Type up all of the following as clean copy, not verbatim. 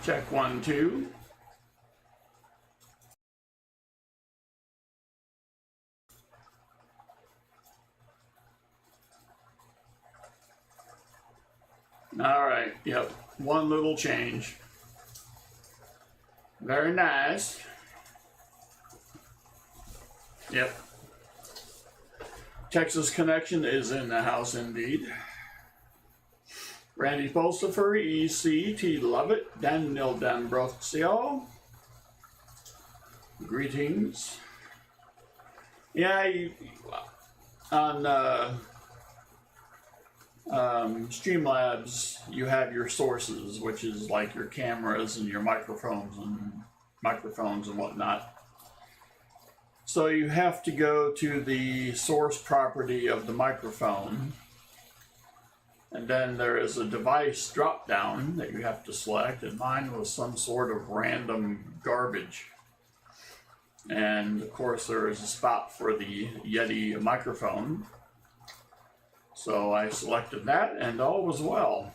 Check 1, 2. All right, yep, one little change. Very nice. Yep. Texas connection is in the house indeed. Randy Pulsifer, ECT Lovett, Daniel D'Ambrosio. Greetings. Yeah, on Streamlabs, you have your sources, which is like your cameras and your microphones and whatnot. So you have to go to the source property of the microphone, and then there is a device drop down that you have to select, and mine was some sort of random garbage. And of course there is a spot for the Yeti microphone. So I selected that, and all was well.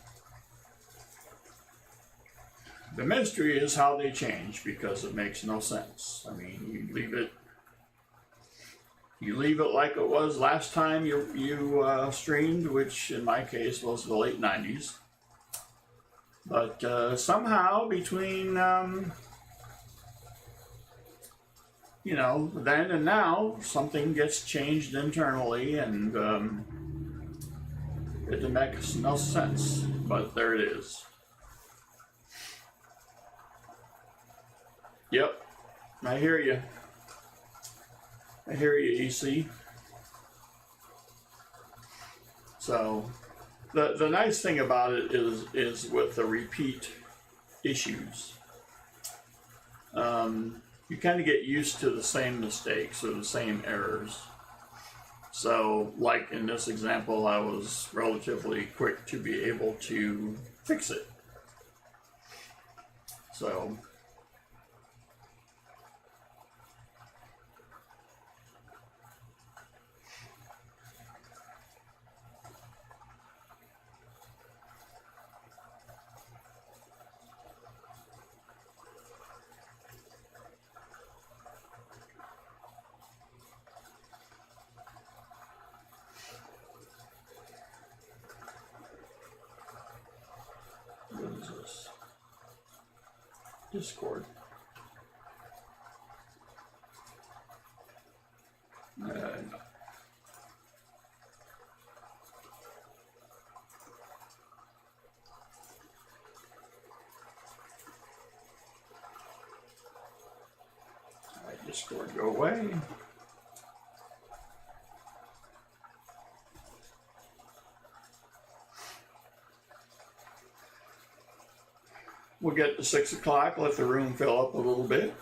The mystery is how they change, because it makes no sense. I mean, you leave it like it was last time you streamed, which in my case was the late 90s. But somehow between then and now, something gets changed internally, and it makes no sense, but there it is. Yep, I hear you. I hear you, EC. So, the nice thing about it is with the repeat issues. You kind of get used to the same mistakes or the same errors. So, like in this example, I was relatively quick to be able to fix it. So, what is this? Discord. No. Discord, go away. We'll get to 6 o'clock, let the room fill up a little bit.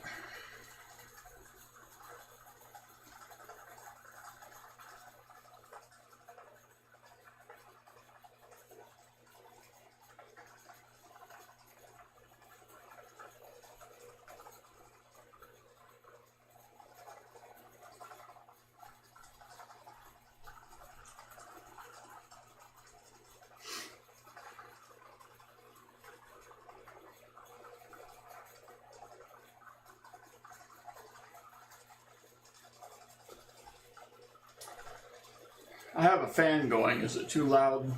I have a fan going. Is it too loud?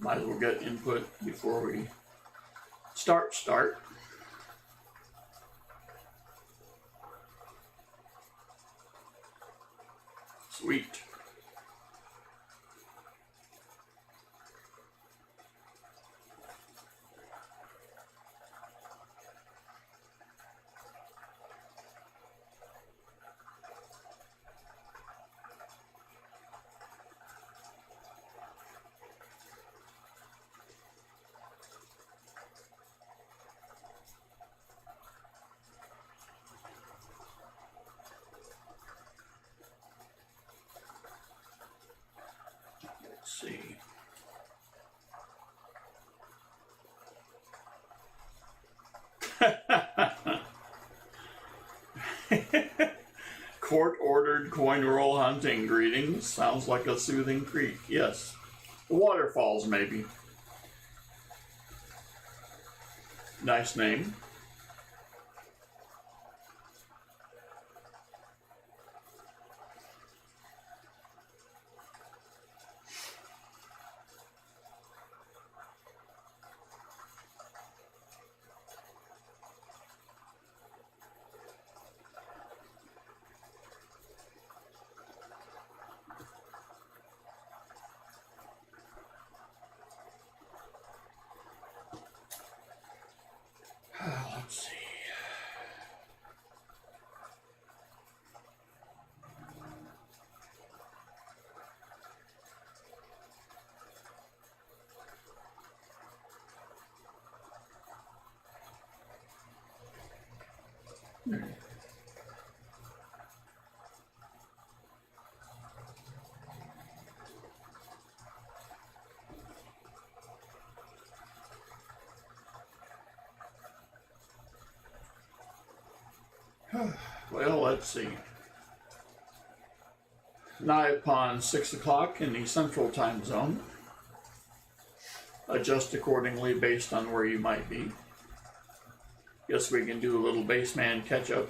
Might as well get input before we start. Sweet. Let's see. Court-ordered coin roll hunting. Greetings. Sounds like a soothing creek. Yes. Waterfalls, maybe. Nice name. Let's see. Well, let's see. Nigh upon 6 o'clock in the Central Time Zone. Adjust accordingly based on where you might be. Guess we can do a little baseman catch up.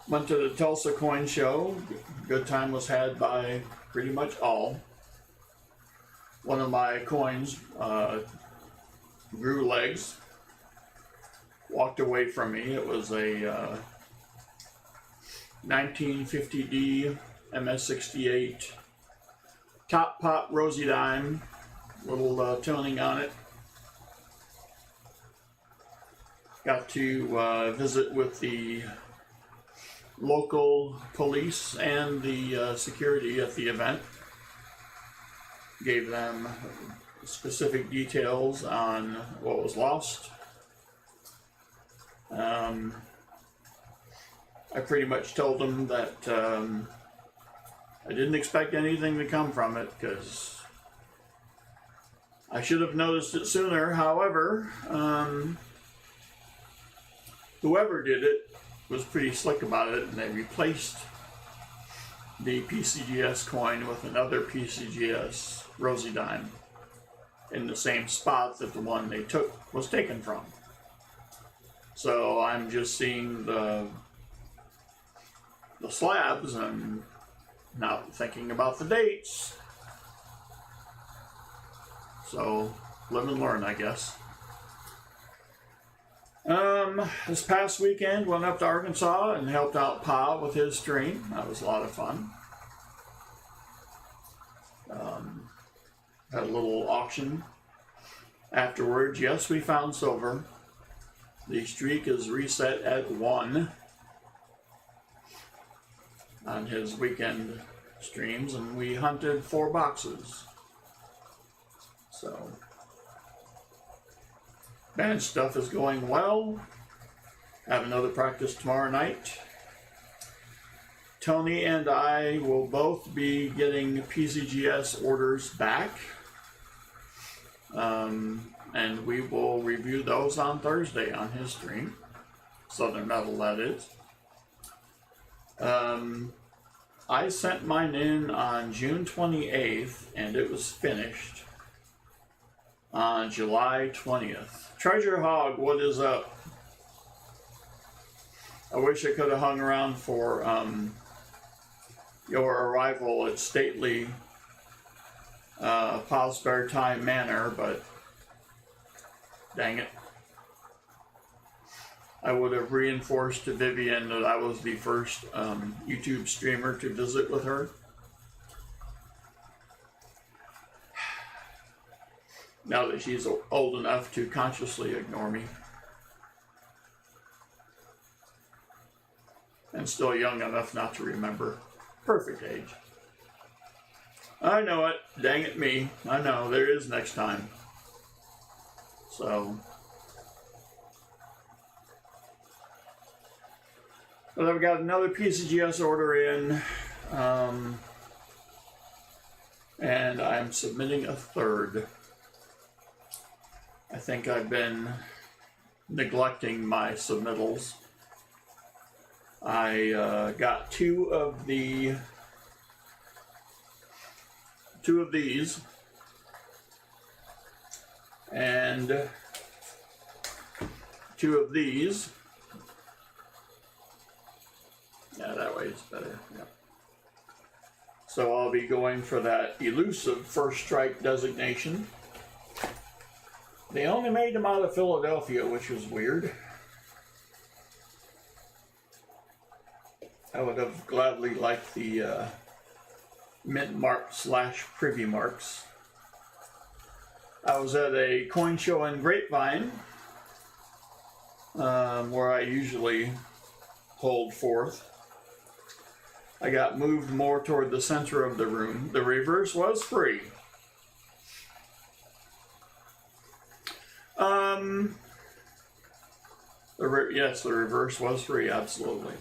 Went to the Tulsa Coin Show. Good time was had by pretty much all. One of my coins grew legs, walked away from me. It was a 1950D MS68 top pop rosy dime, little toning on it. Got to visit with the local police and the security at the event. Gave them specific details on what was lost. I pretty much told them that I didn't expect anything to come from it because I should have noticed it sooner. However, whoever did it was pretty slick about it, and they replaced the PCGS coin with another PCGS rosy dime in the same spot that the one they took was taken from. So I'm just seeing the slabs and not thinking about the dates. So live and learn, I guess. This past weekend, went up to Arkansas and helped out Pa with his stream. That was a lot of fun. Had a little auction afterwards. Yes, we found silver. The streak is reset at 1 on his weekend streams, and we hunted 4 boxes. So bench stuff is going well. Have another practice tomorrow night. Tony and I will both be getting PCGS orders back. And we will review those on Thursday on his stream. Southern Metal, that is. I sent mine in on June 28th, and it was finished on July 20th. Treasure Hog, what is up? I wish I could have hung around for your arrival at stately Pa's Spare Time Manor, but dang it. I would have reinforced to Vivian that I was the first YouTube streamer to visit with her. Now that she's old enough to consciously ignore me. And still young enough not to remember. Perfect age. I know it. Dang it me. I know. There is next time. So. But I've got another PCGS order in. And I'm submitting a third. I think I've been neglecting my submittals. I got 2 of the two of these, and two of these. Yeah, that way it's better. Yep. So I'll be going for that elusive first strike designation. They only made them out of Philadelphia, which was weird. I would have gladly liked the mint mark / privy marks. I was at a coin show in Grapevine, where I usually hold forth. I got moved more toward the center of the room. The reverse was free. Yes, the reverse was free, absolutely.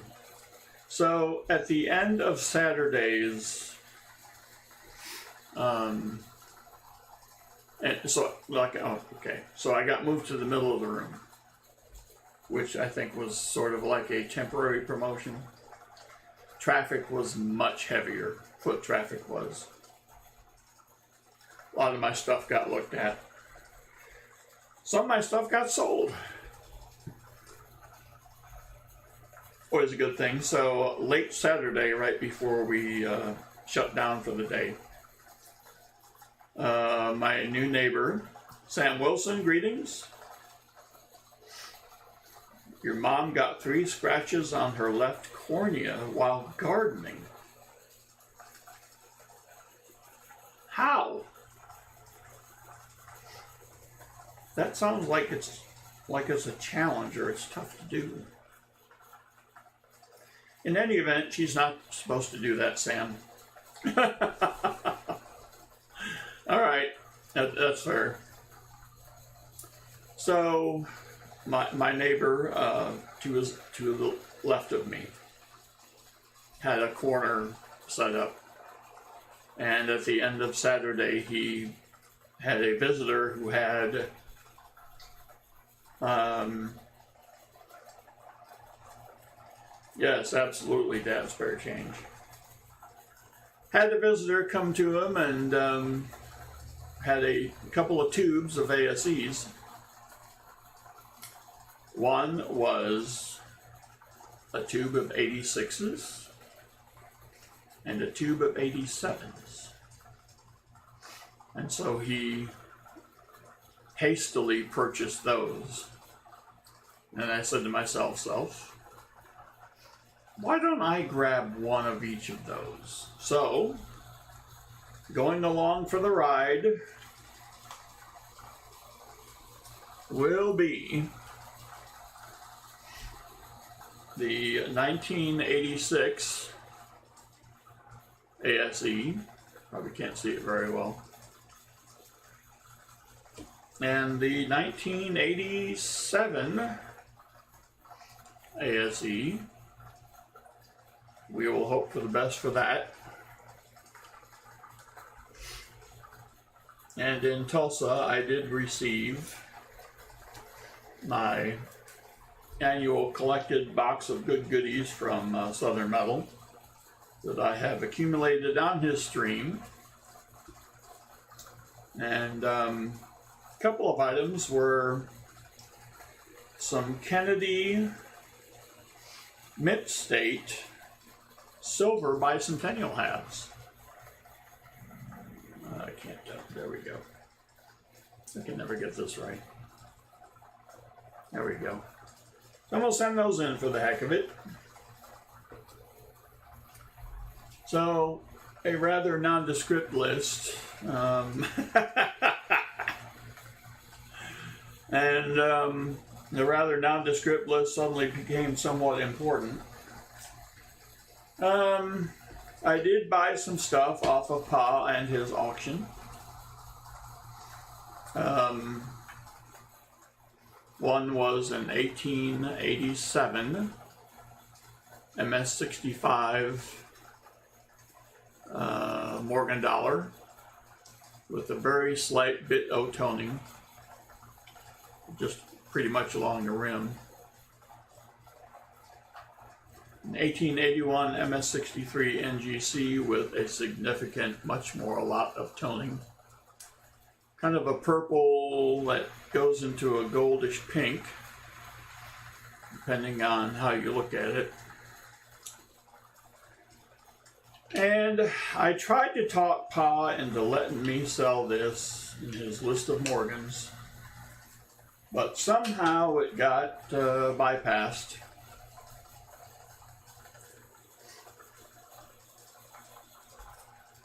So at the end of Saturdays, and so so I got moved to the middle of the room, which I think was sort of like a temporary promotion. Traffic was much heavier. Foot traffic was. A lot of my stuff got looked at. Some of my stuff got sold. Always a good thing. So late Saturday, right before we shut down for the day, my new neighbor, Sam Wilson, greetings. Your mom got 3 scratches on her left cornea while gardening. How? That sounds like it's a challenge or it's tough to do. In any event, she's not supposed to do that, Sam. All right, that's fair. So, my neighbor to the left of me had a corner set up, and at the end of Saturday, he had a visitor who had yes, absolutely, Dad, spare change. Had a visitor come to him and had a couple of tubes of ASEs. One was a tube of 86s and a tube of 87s. And so he hastily purchased those. And I said to myself, why don't I grab one of each of those? So, going along for the ride will be the 1986 ASE. Probably can't see it very well. And the 1987 ASE. We will hope for the best for that. And in Tulsa, I did receive my annual collected box of good goodies from Southern Metal that I have accumulated on his stream. And a couple of items were some Kennedy Mint State silver bicentennial halves. I can't tell. There we go. I can never get this right. There we go. So I'm going to send those in for the heck of it. So, a rather nondescript list. And the rather nondescript list suddenly became somewhat important. I did buy some stuff off of Pa and his auction. One was an 1887 MS65 Morgan dollar with a very slight bit O toning, just pretty much along the rim. An 1881 MS63 NGC with a significant, a lot of toning. Kind of a purple that goes into a goldish pink, depending on how you look at it. And I tried to talk Pa into letting me sell this in his list of Morgans, but somehow it got bypassed.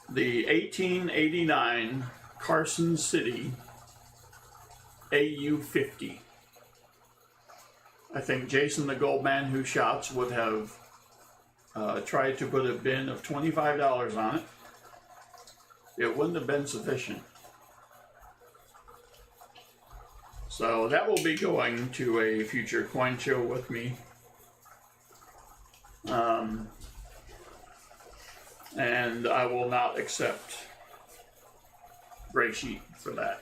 The 1889 Carson City AU-50. I think Jason the Goldman Who Shots would have tried to put a bin of $25 on it. It wouldn't have been sufficient. So that will be going to a future coin show with me. And I will not accept gray sheet for that.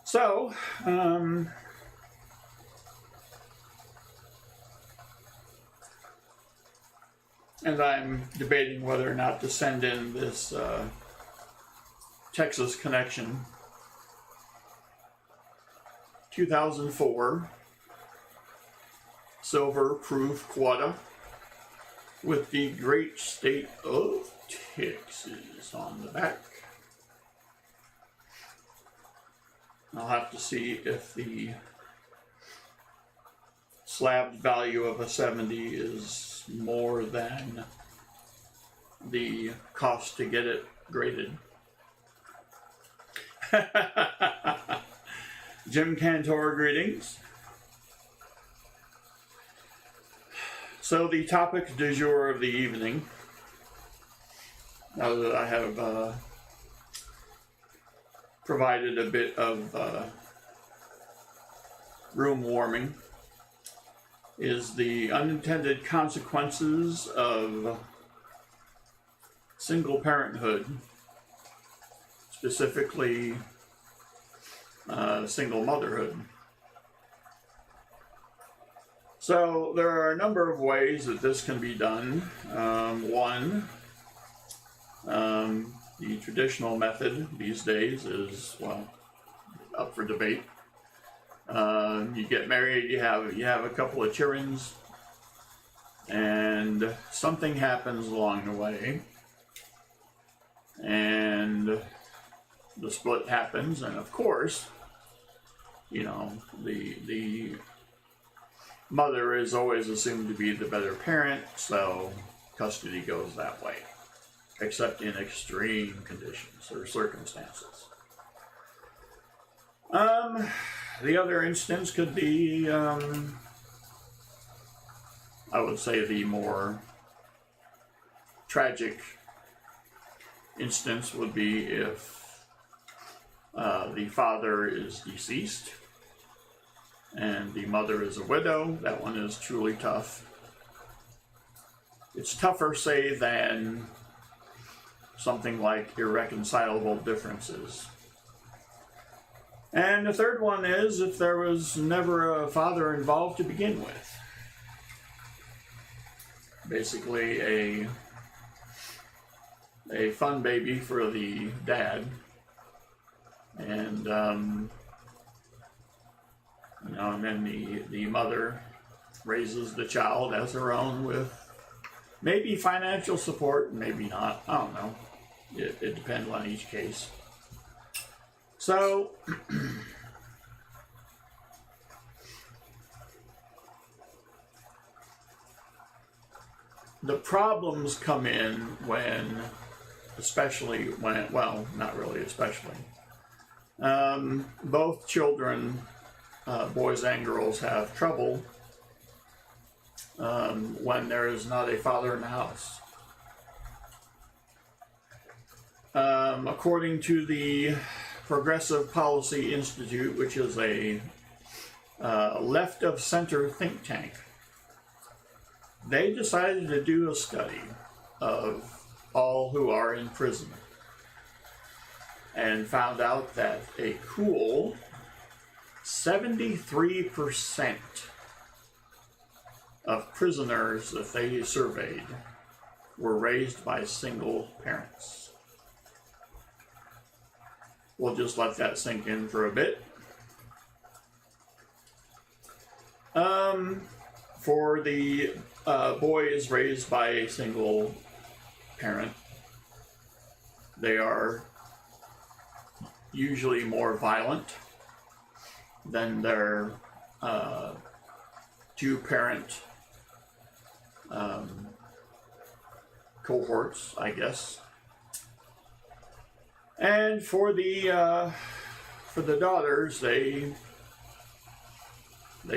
So, and I'm debating whether or not to send in this Texas Connection 2004 silver proof quota with the great state of Texas on the back. I'll have to see if the slab value of a 70 is more than the cost to get it graded. Jim Cantor greetings. So the topic du jour of the evening, now that I have provided a bit of room warming, is the unintended consequences of single parenthood, specifically single motherhood. So there are a number of ways that this can be done. One, the traditional method these days is, well, up for debate. You get married, you have a couple of children, and something happens along the way, and the split happens, and of course, you know, the mother is always assumed to be the better parent, so custody goes that way, except in extreme conditions or circumstances. The other instance could be, I would say the more tragic instance would be if the father is deceased and the mother is a widow. That one is truly tough. It's tougher, say, than something like irreconcilable differences. And the third one is if there was never a father involved to begin with. Basically a fun baby for the dad. And you know, and then the mother raises the child as her own with maybe financial support, maybe not. I don't know. It depends on each case. So, the problems come in when, especially when, well, not really especially, both children, boys and girls, have trouble when there is not a father in the house. According to the Progressive Policy Institute, which is a left-of-center think tank, they decided to do a study of all who are in prison and found out that a cool 73% of prisoners that they surveyed were raised by single parents. We'll just let that sink in for a bit. For the boys raised by a single parent, they are usually more violent than their two-parent cohorts, I guess. And for the daughters, they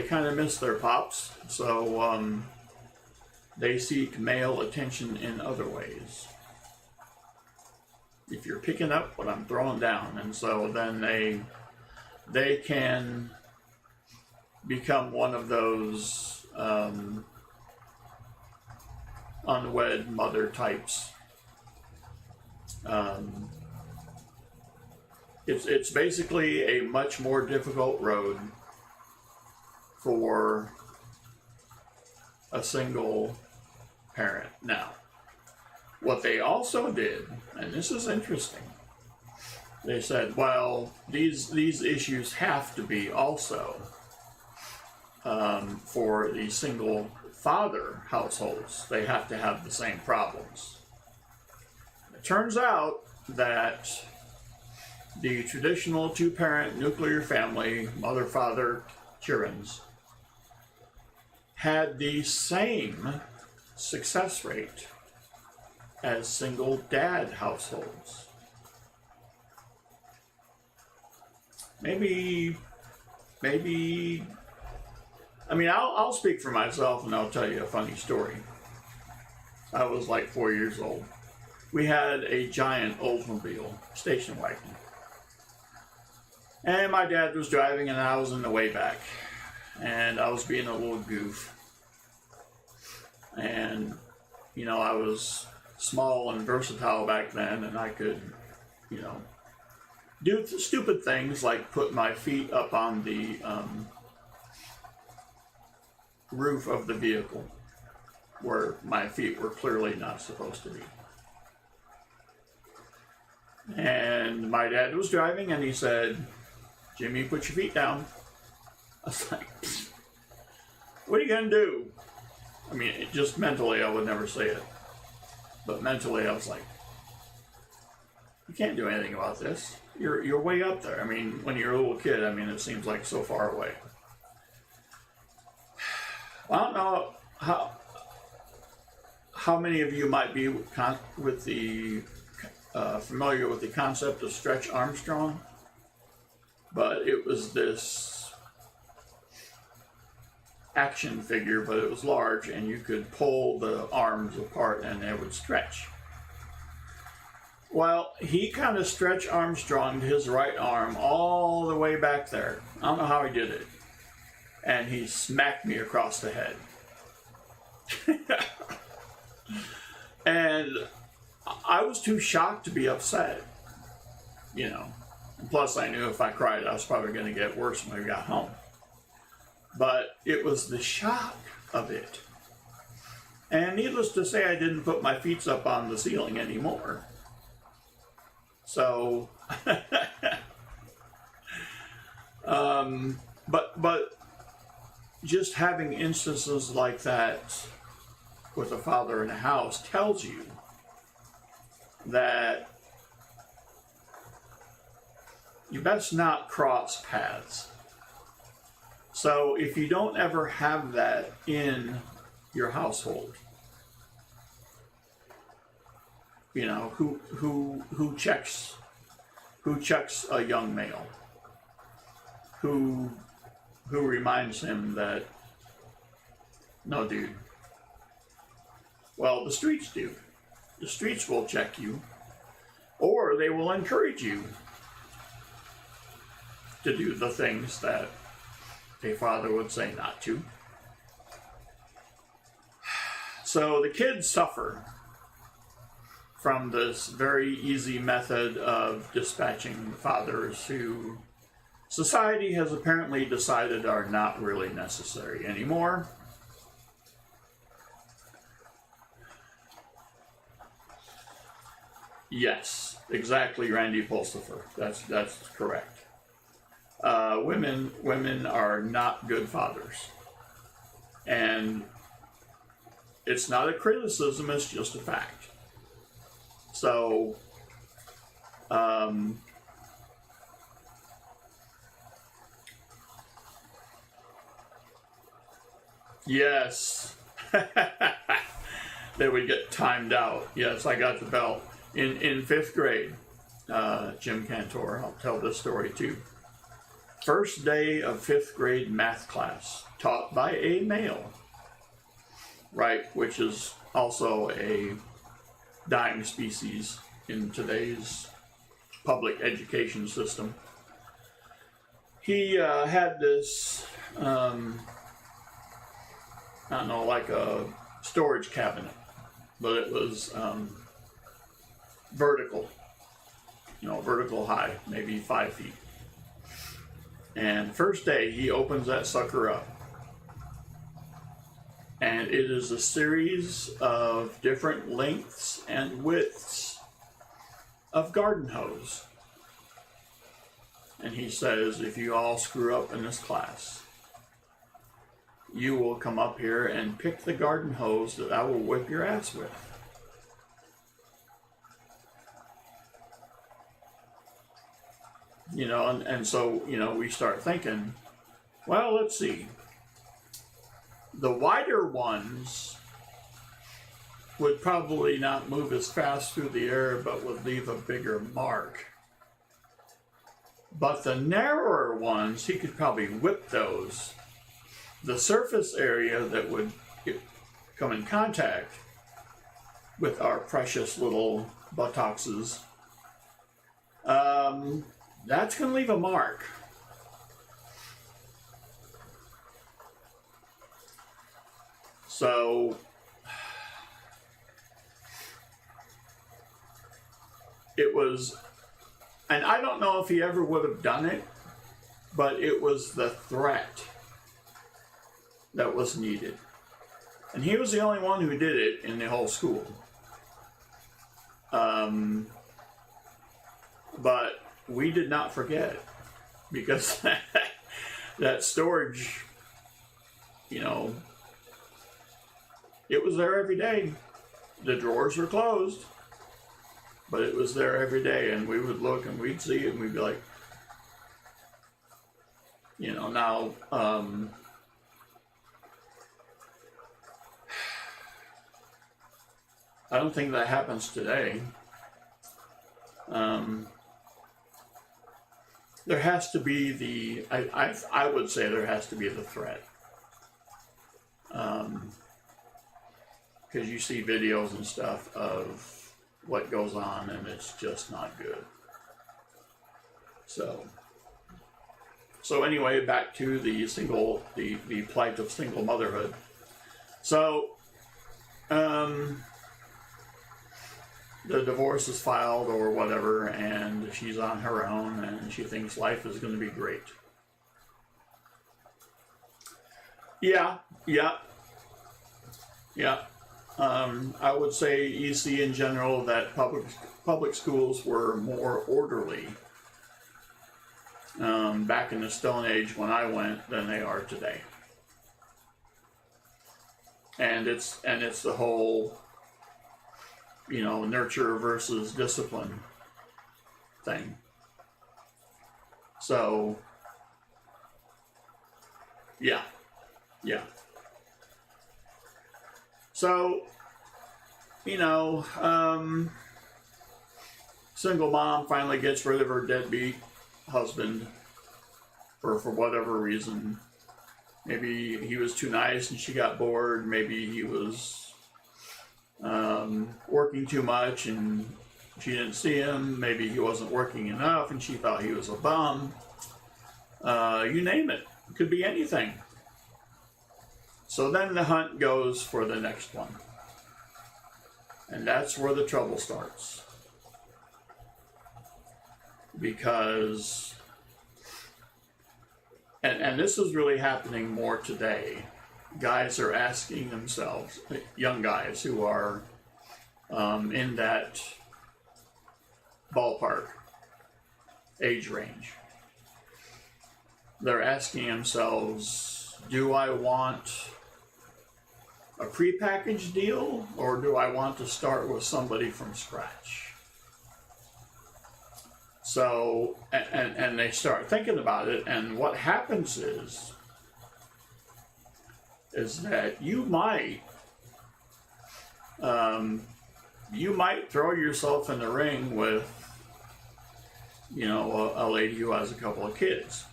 kind of miss their pops, so they seek male attention in other ways. If you're picking up what I'm throwing down, and so then they can become one of those unwed mother types. It's basically a much more difficult road for a single parent. Now, what they also did, and this is interesting, they said, well, these issues have to be also for the single father households. They have to have the same problems. It turns out that the traditional two-parent nuclear family, mother-father Kurans, had the same success rate as single dad households. Maybe, I mean, I'll speak for myself and I'll tell you a funny story. I was like 4 years old. We had a giant Oldsmobile station wagon. And my dad was driving and I was in the way back. And I was being a little goof. And, you know, I was small and versatile back then, and I could, you know, do stupid things like put my feet up on the roof of the vehicle where my feet were clearly not supposed to be. And my dad was driving and he said, "Jimmy, put your feet down." I was like, what are you going to do? I mean, just mentally, I would never say it. But mentally, I was like, you can't do anything about this. You're way up there. I mean, when you're a little kid, I mean, it seems like so far away. I don't know how many of you might be with the familiar with the concept of Stretch Armstrong, but it was this action figure, but it was large, and you could pull the arms apart and they would stretch. Well, he kind of Stretch Armstronged his right arm all the way back there. I don't know how he did it. And he smacked me across the head. And I was too shocked to be upset, you know. And plus, I knew if I cried, I was probably going to get worse when I got home. But it was the shock of it. And needless to say, I didn't put my feet up on the ceiling anymore. So, but just having instances like that with a father in a house tells you that you best not cross paths. So if you don't ever have that in your household, you know, who checks a young male, who reminds him that, no, dude. Well, the streets do. The streets will check you, or they will encourage you to do the things that a father would say not to. So the kids suffer from this very easy method of dispatching fathers who society has apparently decided are not really necessary anymore. Yes, exactly, Randy Pulsifer. That's correct. Women are not good fathers, and it's not a criticism; it's just a fact. So, yes, they would get timed out. Yes, I got the belt in fifth grade. Jim Cantor, I'll tell this story too. First day of fifth grade math class, taught by a male, right, which is also a dying species in today's public education system. He had this, I don't know, like a storage cabinet, but it was vertical, vertical high, maybe 5 feet. And first day, he opens that sucker up. And it is a series of different lengths and widths of garden hose. And he says, if you all screw up in this class, you will come up here and pick the garden hose that I will whip your ass with. And so, we start thinking, well, let's see. The wider ones would probably not move as fast through the air, but would leave a bigger mark. But the narrower ones, he could probably whip those. The surface area that would come in contact with our precious little buttocks, that's going to leave a mark. So it was, and I don't know if he ever would have done it, but it was the threat that was needed. And he was the only one who did it in the whole school. But we did not forget, because that storage, it was there every day. The drawers were closed, but it was there every day, and we would look and we'd see it and we'd be like, now, I don't think that happens today. There has to be I would say there has to be the threat. Because you see videos and stuff of what goes on, and it's just not good. So anyway, back to the plight of single motherhood. So, the divorce is filed or whatever, and she's on her own, and she thinks life is going to be great. Yeah. I would say EC in general that public schools were more orderly back in the Stone Age when I went than they are today. And it's the whole nurture versus discipline thing. So, yeah. So, single mom finally gets rid of her deadbeat husband for whatever reason. Maybe he was too nice and she got bored. Maybe he was working too much and she didn't see him. Maybe he wasn't working enough and she thought he was a bum. You name it. It could be anything. So then the hunt goes for the next one. And that's where the trouble starts. Because, and this is really happening more today. Guys are asking themselves, young guys who are in that ballpark age range. They're asking themselves, do I want a prepackaged deal, or do I want to start with somebody from scratch? So, and they start thinking about it, and what happens is that you might throw yourself in the ring with, a lady who has a couple of kids.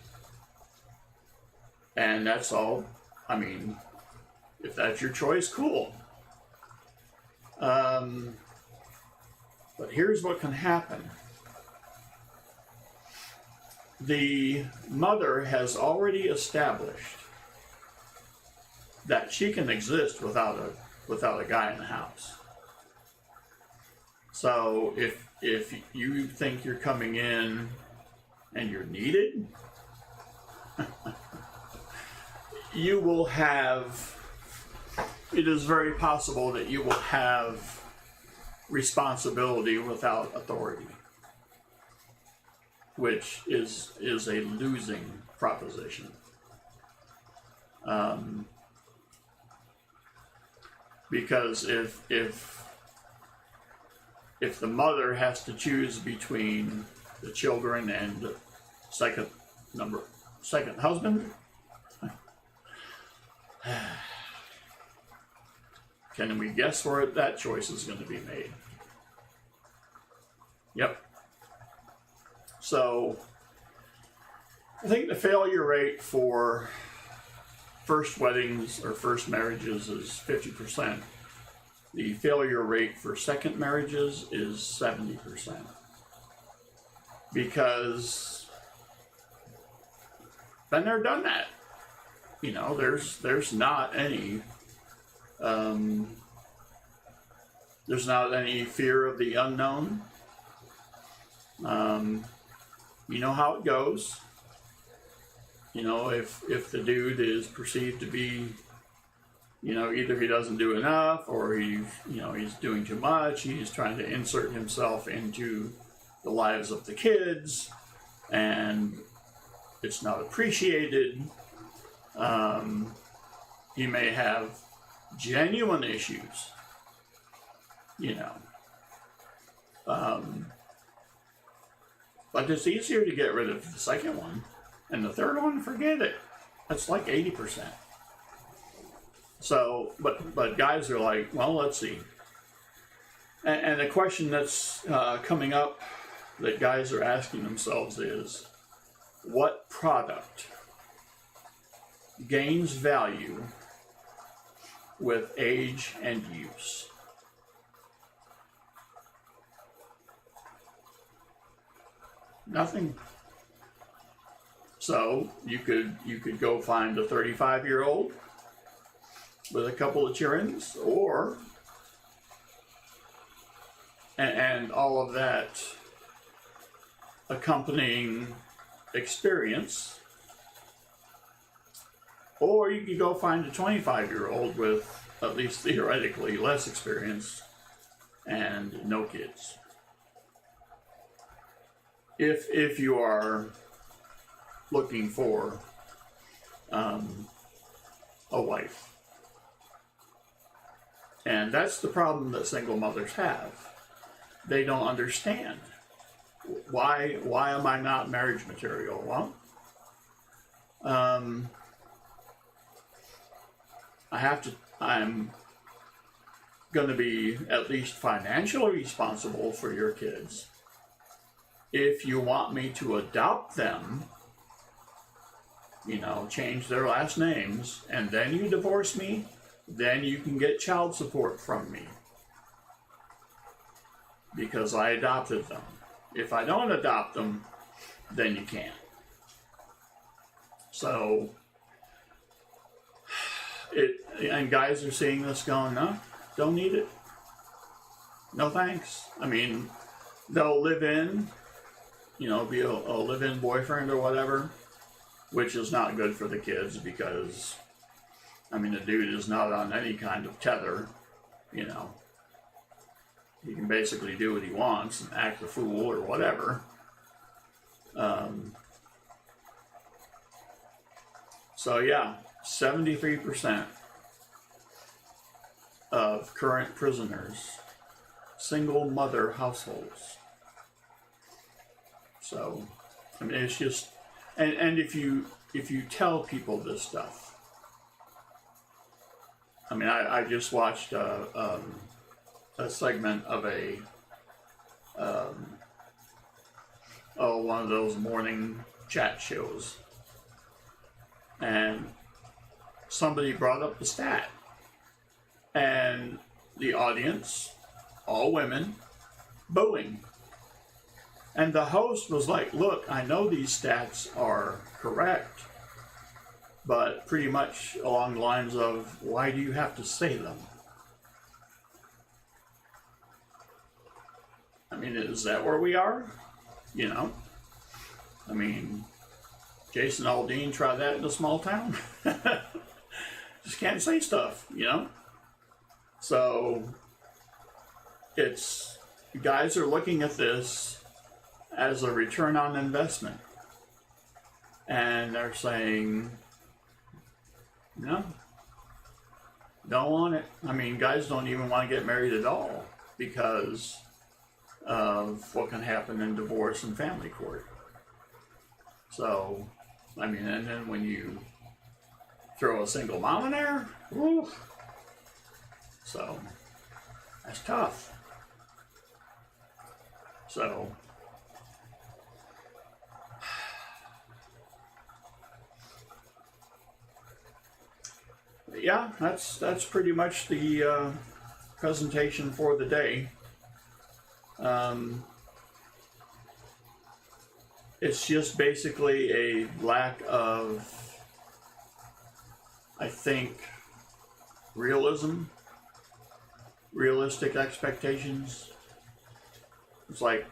And that's all. I mean, if that's your choice, cool. But here's what can happen. The mother has already established that she can exist without a guy in the house. So if you think you're coming in and you're needed, you will have, it is very possible that you will have responsibility without authority, which is a losing proposition. Because if the mother has to choose between the children and the second husband, can we guess where that choice is going to be made? Yep. So I think the failure rate for first weddings or first marriages is 50%. The failure rate for second marriages is 70%. Because been there, done that. There's not any fear of the unknown. You know how it goes. If the dude is perceived to be, either he doesn't do enough, or he's doing too much, he's trying to insert himself into the lives of the kids, and it's not appreciated. He may have genuine issues, but it's easier to get rid of the second one. And the third one, forget it. That's like 80%. So, but guys are like, well, let's see. And the question that's coming up that guys are asking themselves is, what product gains value with age and use? Nothing. So you could go find a 35-year-old with a couple of childrens, or and all of that accompanying experience, or you could go find a 25-year-old with at least theoretically less experience and no kids. If you are looking for a wife. And that's the problem that single mothers have. They don't understand. Why am I not marriage material? Well, I'm going to be at least financially responsible for your kids. If you want me to adopt them, change their last names, and then you divorce me, then you can get child support from me. Because I adopted them. If I don't adopt them, then you can't. So, and guys are seeing this going, no, don't need it. No thanks. I mean, they'll live in, be a live-in boyfriend or whatever, which is not good for the kids because, the dude is not on any kind of tether, he can basically do what he wants and act a fool or whatever. So yeah, 73% of current prisoners, single mother households. So, I mean, it's just, and if you tell people this stuff, I mean, I just watched a segment of one of those morning chat shows, and somebody brought up the stat, and the audience, all women, booing. And the host was like, look, I know these stats are correct, but pretty much along the lines of, why do you have to say them? I mean, is that where we are? You know? I mean, Jason Aldean tried that in a small town. Just can't say stuff, you know? So, it's, guys are looking at this as a return on investment. And they're saying, no, don't want it. I mean, guys don't even want to get married at all because of what can happen in divorce and family court. So, I mean, and then when you throw a single mom in there, woo, so that's tough. So, yeah, that's pretty much the presentation for the day. It's just basically a lack of, I think, realistic expectations. It's like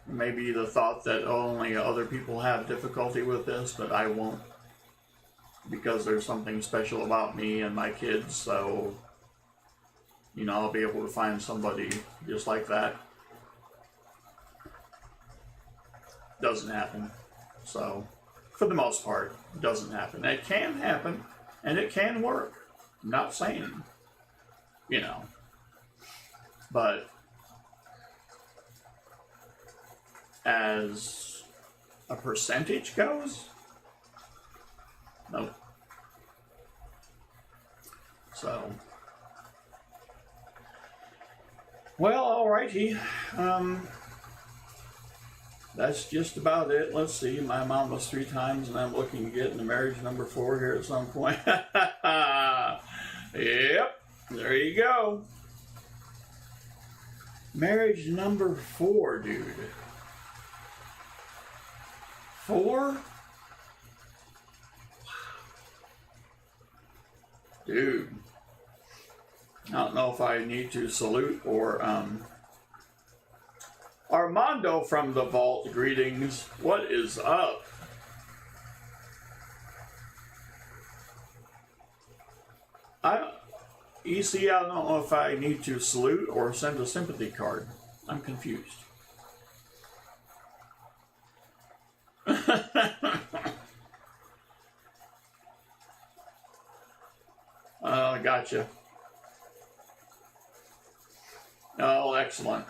maybe the thought that only other people have difficulty with this, but I won't, because there's something special about me and my kids, so, you know, I'll be able to find somebody just like that. Doesn't happen. So, for the most part, it doesn't happen. It can happen, and it can work. I'm not saying, you know, but as a percentage goes, nope. So, well, alrighty. That's just about it. Let's see. My mom was 3 times, and I'm looking to get into marriage number 4 here at some point. Yep. There you go. Marriage number 4, dude. 4? Dude. I don't know if I need to salute or, Armando from the vault, greetings. What is up? EC, I don't know if I need to salute or send a sympathy card. I'm confused. Gotcha. Oh, excellent.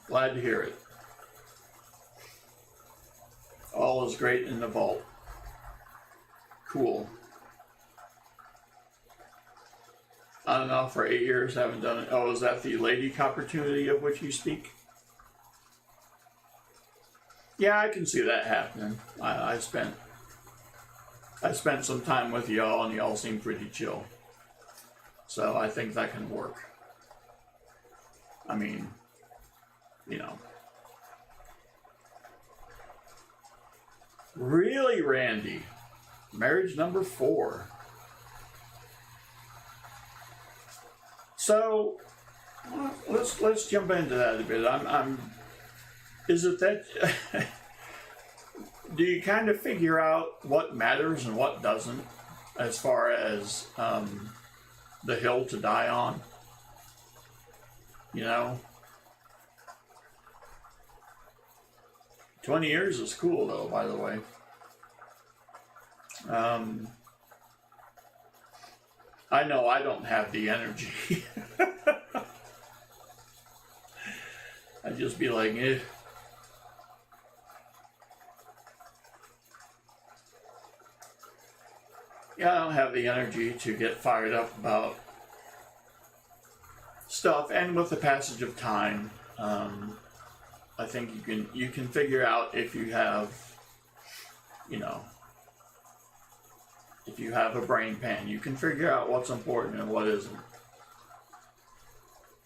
Glad to hear it. All is great in the vault. Cool. I don't know, for 8 years, haven't done it. Oh, is that the lady opportunity of which you speak? Yeah, I can see that happening. I spent some time with y'all, and y'all seem pretty chill. So I think that can work. I mean, you know. Really, Randy? Marriage number 4. So, let's jump into that a bit. Is it that? Do you kind of figure out what matters and what doesn't, as far as the hill to die on? You know, 20 years is cool, though, by the way. I know I don't have the energy. I'd just be like, eh. Yeah, I don't have the energy to get fired up about stuff. And with the passage of time, I think you can figure out if you have, you know, if you have a brain pan, you can figure out what's important and what isn't.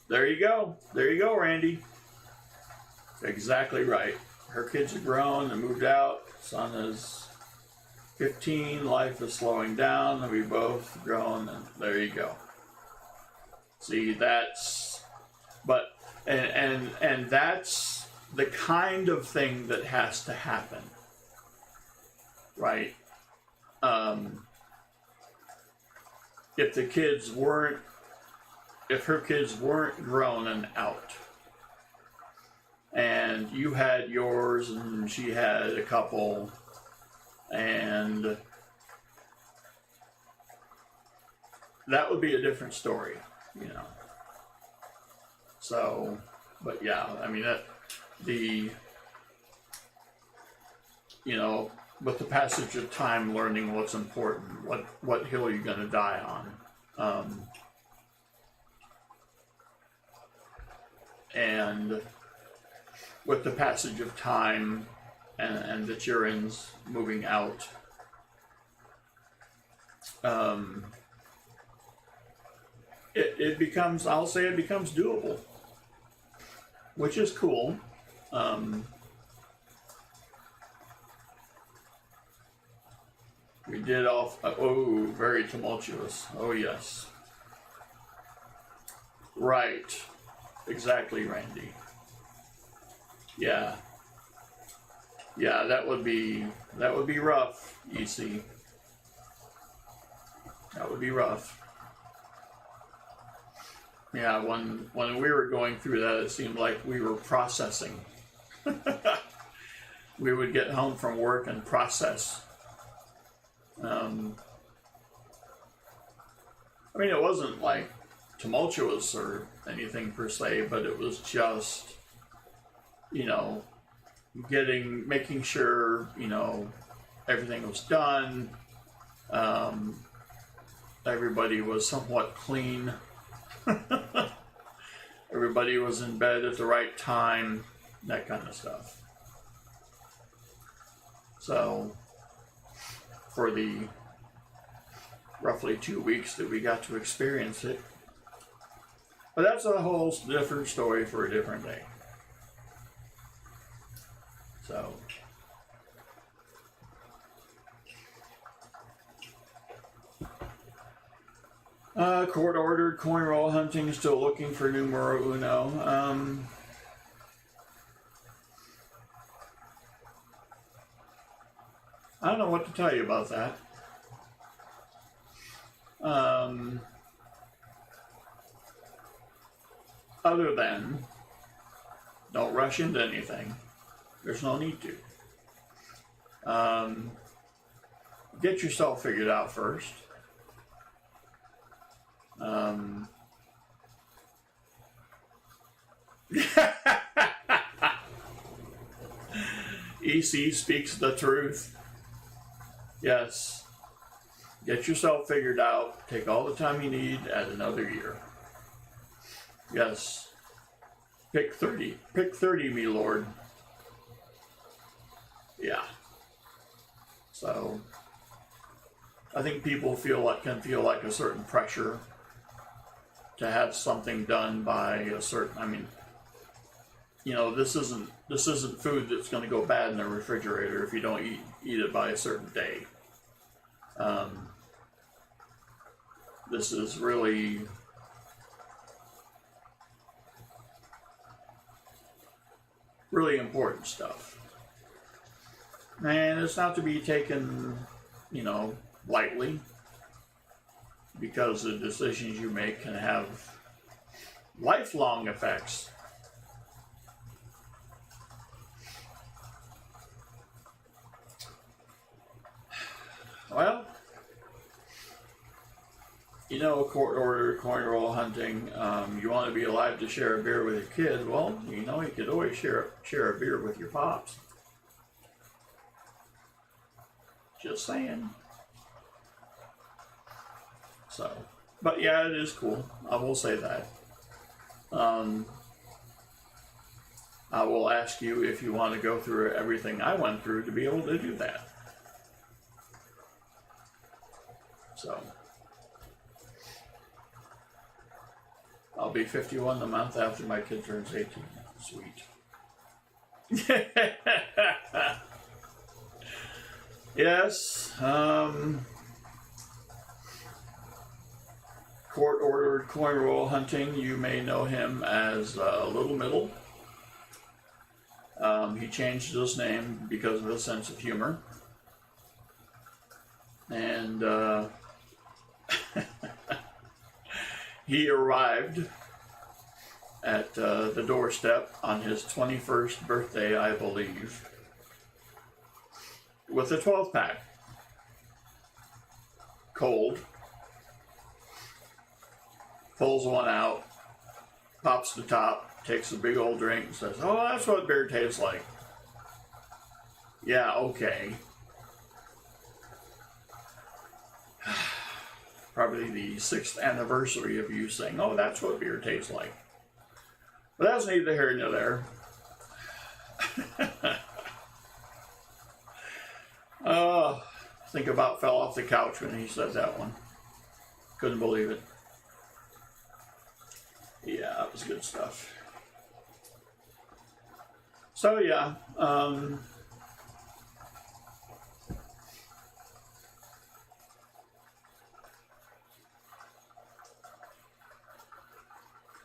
There you go. There you go, Randy. Exactly right. Her kids are grown and moved out. Son is 15. Life is slowing down. And we both grown. And there you go. See, that's, but, and that's the kind of thing that has to happen. Right? If the kids weren't, if her kids weren't grown and out, and you had yours and she had a couple, and that would be a different story, you know. So, but yeah, I mean, that, the, you know, with the passage of time, learning what's important, what hill you're going to die on. And with the passage of time and the Tyrans moving out, it becomes, I'll say it becomes doable, which is cool. We did off, oh, very tumultuous. Oh, yes. Right. Exactly, Randy. Yeah. Yeah, that would be rough, EC. That would be rough. Yeah, when we were going through that, it seemed like we were processing. We would get home from work and process. I mean, it wasn't like tumultuous or anything per se, but it was just, you know, making sure, you know, everything was done. Everybody was somewhat clean. Everybody was in bed at the right time, that kind of stuff. So, for the roughly 2 weeks that we got to experience it. But that's a whole different story for a different day. So, court ordered coin roll hunting, still looking for numero uno. I don't know what to tell you about that. Other than, don't rush into anything. There's no need to. Get yourself figured out first. EC speaks the truth. Yes. Get yourself figured out. Take all the time you need. Add another year. Yes. Pick 30. Pick 30, me lord. Yeah. So, I think people can feel like a certain pressure to have something done by a certain, I mean, you know, this isn't food that's going to go bad in the refrigerator if you don't eat it by a certain day. This is really important stuff. And it's not to be taken, you know, lightly, because the decisions you make can have lifelong effects. Well, you know, court order, coin roll hunting, you want to be alive to share a beer with your kid, well, you know, you could always share a beer with your pops. Just saying. So, but yeah, it is cool. I will say that. I will ask you if you want to go through everything I went through to be able to do that. So, I'll be 51 the month after my kid turns 18. Sweet. Yes. Court-ordered coin roll hunting. You may know him as Little Middle. He changed his name because of his sense of humor. And he arrived at the doorstep on his 21st birthday, I believe, with a 12-pack. Cold. Pulls one out, pops the top, takes a big old drink, and says, "Oh, that's what beer tastes like." Yeah, okay. Probably the 6th anniversary of you saying, "Oh, that's what beer tastes like." But that's neither here nor there. Think about fell off the couch when he said that one. Couldn't believe it. Yeah, that was good stuff. So yeah, I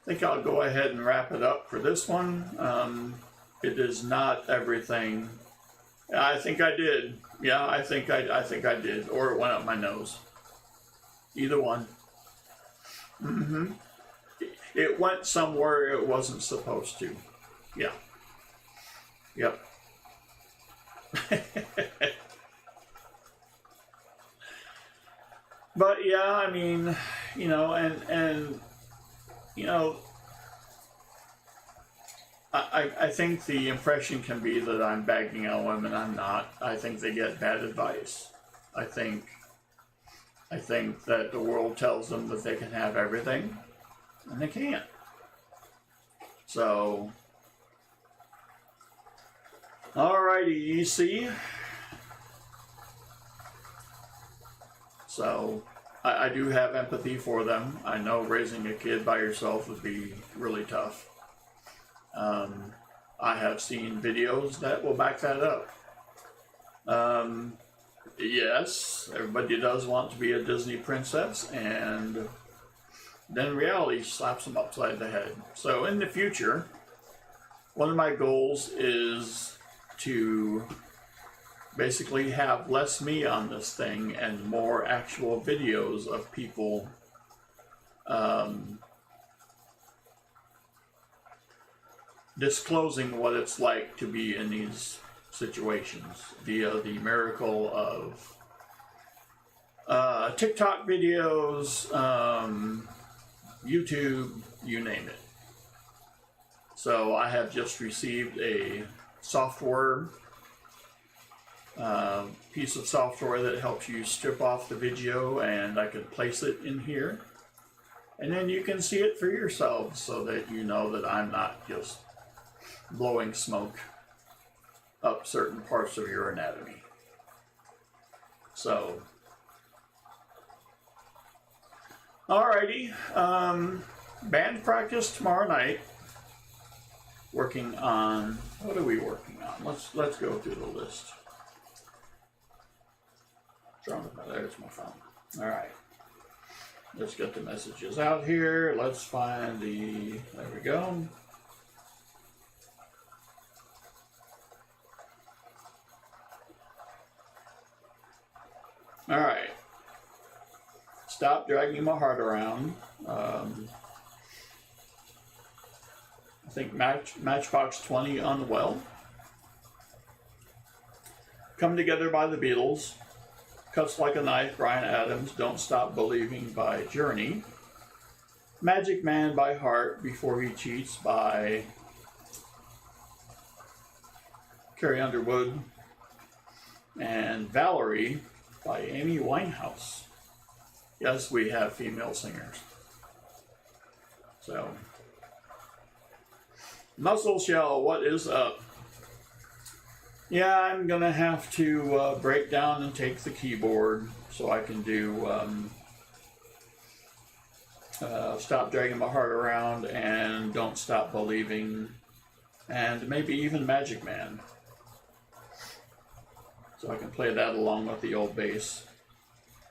think I'll go ahead and wrap it up for this one. It is not everything. I think I did. Yeah, I think I did, or it went up my nose. Either one. Mm-hmm. It went somewhere it wasn't supposed to. Yeah. Yep. But yeah, I mean, you know, and you know, I think the impression can be that I'm bagging on women. I'm not. I think they get bad advice. I think that the world tells them that they can have everything, and they can't. So, alrighty, you see. So, I do have empathy for them. I know raising a kid by yourself would be really tough. I have seen videos that will back that up. Yes, everybody does want to be a Disney princess, and then reality slaps them upside the head. So in the future, one of my goals is to basically have less me on this thing and more actual videos of people disclosing what it's like to be in these situations via the miracle of TikTok videos, YouTube, you name it. So I have just received a software, piece of software that helps you strip off the video, and I can place it in here. And then you can see it for yourselves so that you know that I'm not just blowing smoke up certain parts of your anatomy. So, alrighty, band practice tomorrow night. Working on, what are we working on? Let's go through the list. There's my phone. Alright. Let's get the messages out here. Let's find the, there we go. Alright. Stop dragging my heart around. I think Matchbox 20 Unwell. Come Together by the Beatles. Cuts Like a Knife, Bryan Adams, Don't Stop Believing by Journey, Magic Man by Heart, Before He Cheats by Carrie Underwood, and Valerie by Amy Winehouse. Yes, we have female singers. So, Muscle Shell, what is up? Yeah, I'm going to have to break down and take the keyboard so I can do Stop Dragging My Heart Around and Don't Stop Believing and maybe even Magic Man. So I can play that along with the old bass.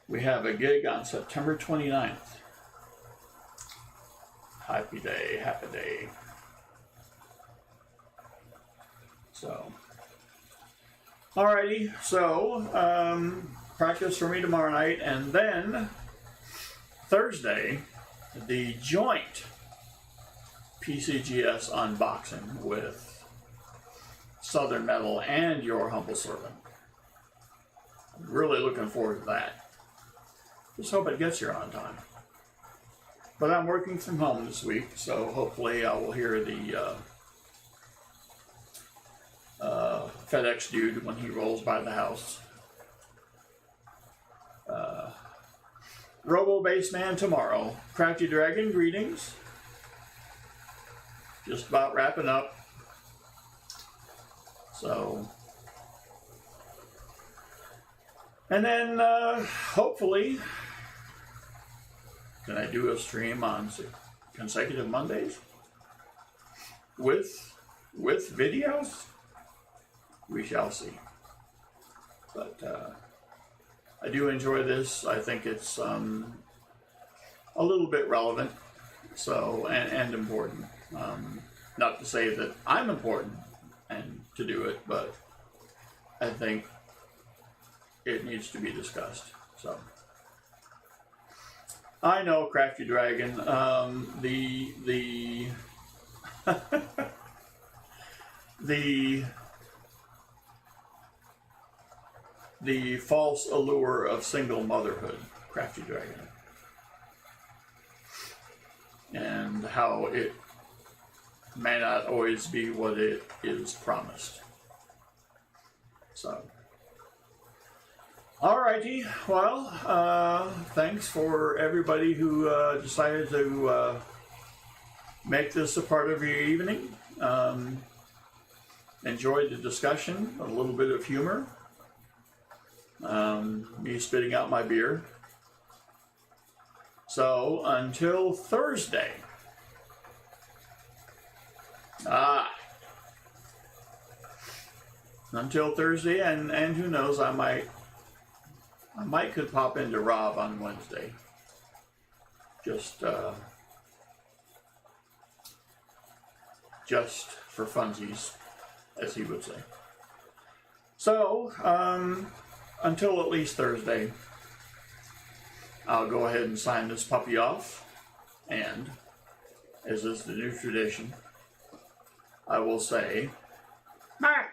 We have a gig on September 29th. Happy day, happy day. So, alrighty, so practice for me tomorrow night, and then Thursday, the joint PCGS unboxing with Southern Metal and Your Humble Servant. I'm really looking forward to that. Just hope it gets here on time. But I'm working from home this week, so hopefully I will hear the FedEx dude when he rolls by the house. Robo Bassman tomorrow. Crafty Dragon, greetings. Just about wrapping up. So, and then hopefully, can I do a stream on consecutive Mondays with videos? We shall see. But I do enjoy this. I think it's a little bit relevant, so and important. Not to say that I'm important and to do it, but I think it needs to be discussed. So I know, Crafty Dragon. The the false allure of single motherhood, Crafty Dragon, and how it may not always be what it is promised. So, alrighty, well, thanks for everybody who decided to make this a part of your evening. Enjoyed the discussion, a little bit of humor. Me spitting out my beer. So until Thursday. Until Thursday, and who knows, I might could pop into Rob on Wednesday. Just for funsies, as he would say. So, until at least Thursday, I'll go ahead and sign this puppy off, and, as is the new tradition, I will say, "Mark!"